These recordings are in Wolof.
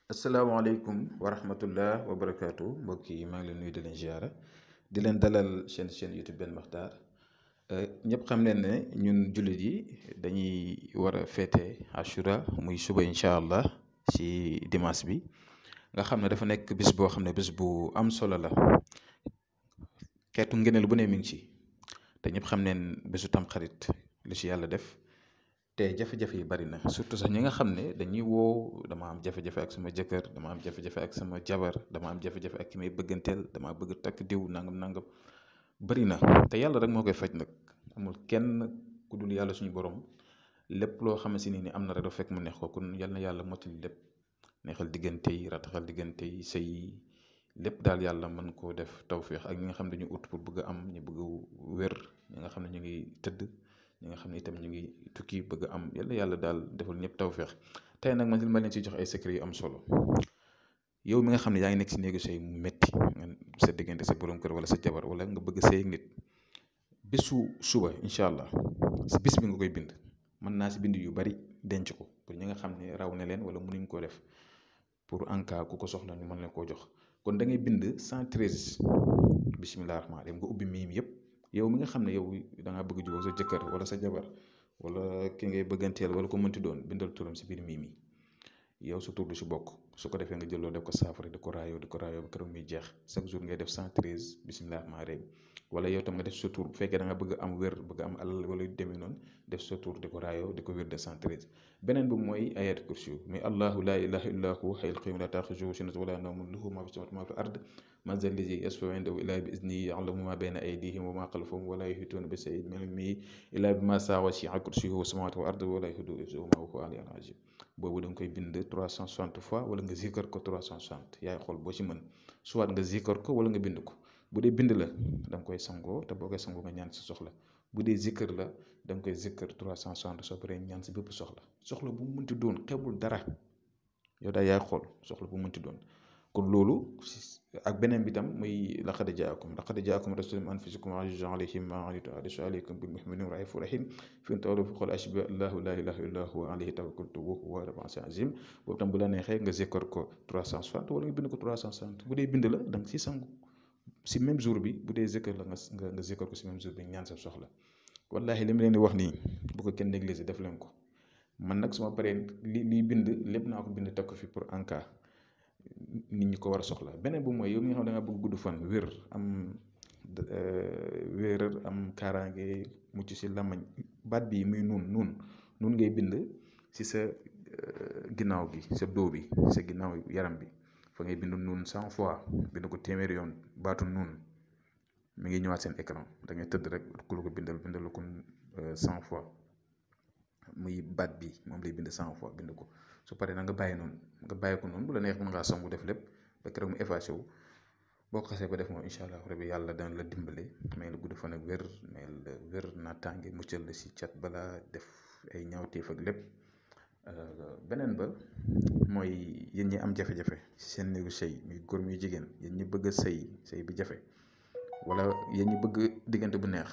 asalaamaaleykum wa rahmatullah wa barakaatu mbokk yi maa ngi leen nuyu di leen ziara di leen dalal chaîne YouTube Ben Makhtar ñëpp xam leen ne ñun jullit yi dañuy war a féete Ashura muy suba incha allah ci dimanche bi nga xam ne dafa nekk bis boo xam ne bis bu am solo la xeetu ngëneel bu ne mi ngi ci te ñëpp xam neen bésu tamxarit li ci yàlla def. te jafe-jafe yi bari na surtout sax ñi nga xam ne dañuy woo dama am jafe-jafe ak sama jëkkër dama am jafe-jafe ak sama jabar dama am jafe-jafe ak ki may bëgganteel dama bëgg takk diw nangam bari na te yàlla rek moo koy faj nag amul kenn ku dul yàlla suñu borom lépp loo xam si ni am na rek dafa fekk mu neex ko kon yal na yàlla mottali lépp neexal diggante yi rataxal diggante yi sëy lépp daal yàlla mën koo def tawféex ak ñi nga xam ne dañu ut pour bëgg am ñu bëgg wér ñi nga xam ne ñu ngi tëdd. ñi nga xam ne itam ñu ngi tukki bëgg am yàlla daal defal ñëpp tawféex tey nag man ma leen ci jox ay secret yu am solo yow mi nga xam ne yaa ngi nekk si néegu sëy mu métti sa diggante sa borom kër wala sa jabar wala nga bëgg sëy ak nit bésu suba incha allah si bis bi nga koy bind mën naa si bind yu bari denc ko pour ñi nga xam ne raw na leen wala mënuñ koo def pour en cas ku ko soxla ñu mën leen koo jox kon da ngay bind 113 bisimilah rahmaani rahiim nga ubbi miim yëpp. yow mi nga xam ne yow da ngaa bëgg jubóog sa jëkkër wala sa jabar wala ki ngay bëgganteel wala ko mënti doon bindal turam si biir mii mi yow sa tur du si bokk su ko defee nga jël loolu def ko saafara di ko raayoo ba keroog muy jeex chaque jour ngay def 113 bisimilah rahmaani rahiim wala yow tam nga def sa tur bu fekkee da nga bëgg am wér bëgg am alal wala yu demee noonu def sa tur di ko raayoo di ko wér de 113 beneen bi mooy ayat kursi mais allahu laa ilaha illa hu hayyul qayyum laa taaxuzuhu sinatun wala nawmun lahu maa fi samaawaati wa maa fil ard man za llazi yashfa'u indahu illaa bi iznihi ya'lamu maa bayna aydihim wa maa xalfahum wa laa yuhiituuna bi shay'in min ilmihi illaa bimaa shaa'a wasi'a kursiyuhu samaawaati wal arda wa laa yahuuduhu hifzuhumaa wa huwa al-'aliyyul 'aziim boobu da nga koy bind 360 fois wala nga zikar ko 360 yaay xool boo ci mën soit nga zikar ko wala nga bind ko bu dee bind la da nga koy sangoo te boo koy sangoo nga ñaan si soxla bu dee zikar la da nga koy zikar 360 soo paree ñaan si bépp soxla bu mu mënti doon xewul dara yow daal yaay xool soxla bu mu mënti doon kon loolu ak beneen bi tam muy laqad jaakum rasulun min anfusikum azizun alayhi ma anittum harisun alaykum bil mu'minina ra'ufur rahim fa in tawallaw faqul hasbiya allahu la ilaha illa huwa alayhi tawakkaltu wa huwa rabbul arshil azim boobu tam bu la neexee nga zikkar ko 360 wala nga bind ko 360 bu dee bind la da nga siy sangu si même jour bi bu dee zikkar la nga zikkar ko si même jour bi ñaan sa soxla wallahi li mu leen di wax nii bu ko kenn négliger def leen ko man nag suma paree liy bind lépp naa ko bind teg ko fi pour en cas nit ñi ko war a soxla beneen bu mooy yow mi nga xam ne da nga bëgg gudd fan wér am kaaraange mucc si lamañ baat bi muy nun ngay bind si sa ginnaaw gi sa dos bi sa ginnaaw yaram bi fa ngay bind nun 100 fois bind ko téeméeri yoon baatu nun mi ngi ñëwaat seen écran da ngay tëdd rek ku la ko bindal ko 100 fois muy baat bi moom lay bind 100 fois bind ko su paree nag nga bàyyi ko noonu bu la neex mën ngaa sangu def lépp ba keroog mu effacé wu boo ko xasee ba def moom incha allah rabbi yàlla dana la dimbale may la gudd fan ak wér may la wér naataange muccal la si cat balaa def ay ñaawteef ak lépp beneen ba mooy yéen ñi am jafe-jafe si seen néegu sëy muy góor muy jigéen yéen ñi bëgg a sëy bi jafe wala yéen ñi bëgg diggante bu neex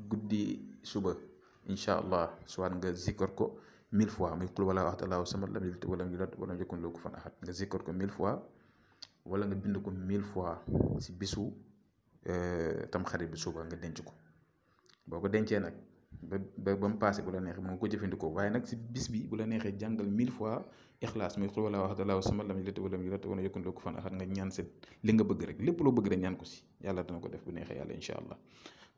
guddi suba incha allah soit nga zikkar ko 1000 fois muy qul huwallaahu ahad allaahu samad lam yalid walam yulad walam yakun lahu kufuwan ahad nga zikkar ko 1000 fois wala nga bind ko 1000 fois si bisu tamxarit bi suba nga denc ko boo ko dencee nag ba mu paase bu la neexee mën nga ko jëfandikoo waaye nag si bis bi bu la neexee jàngal 1000 fois ixlaas muy qul huwallaahu ahad allaahu samad lam yalid walam yulad walam yakun lahu kufuwan ahad nga ñaan seen li nga bëgg rek lépp loo bëgg rek ñaan ko si yàlla dana ko def bu neexee yàlla incha allah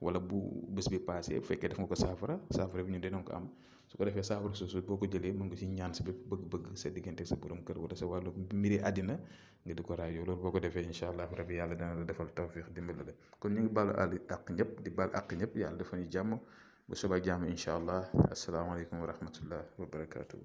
wala bu bés bi paasee bu fekkee def nga ko saafara bi ñu dinañ ko am su ko defee saafara soosu boo ko jëlee mën nga si ñaan sa bépp bëgg-bëgg sa diggante sa borom kër wala sa wàllu mbiri àddina nga di ko raayoo loolu boo ko defee incha allah rabbi yàlla dana la defal tawfiix dimbali la kon ñu ngi baalu àq ñëpp di baal àq ñëpp yàlla dafa ñu jàmm bu soobee jàmm incha allah asalaamaaleykum wa rahmatullah wa barakaatu.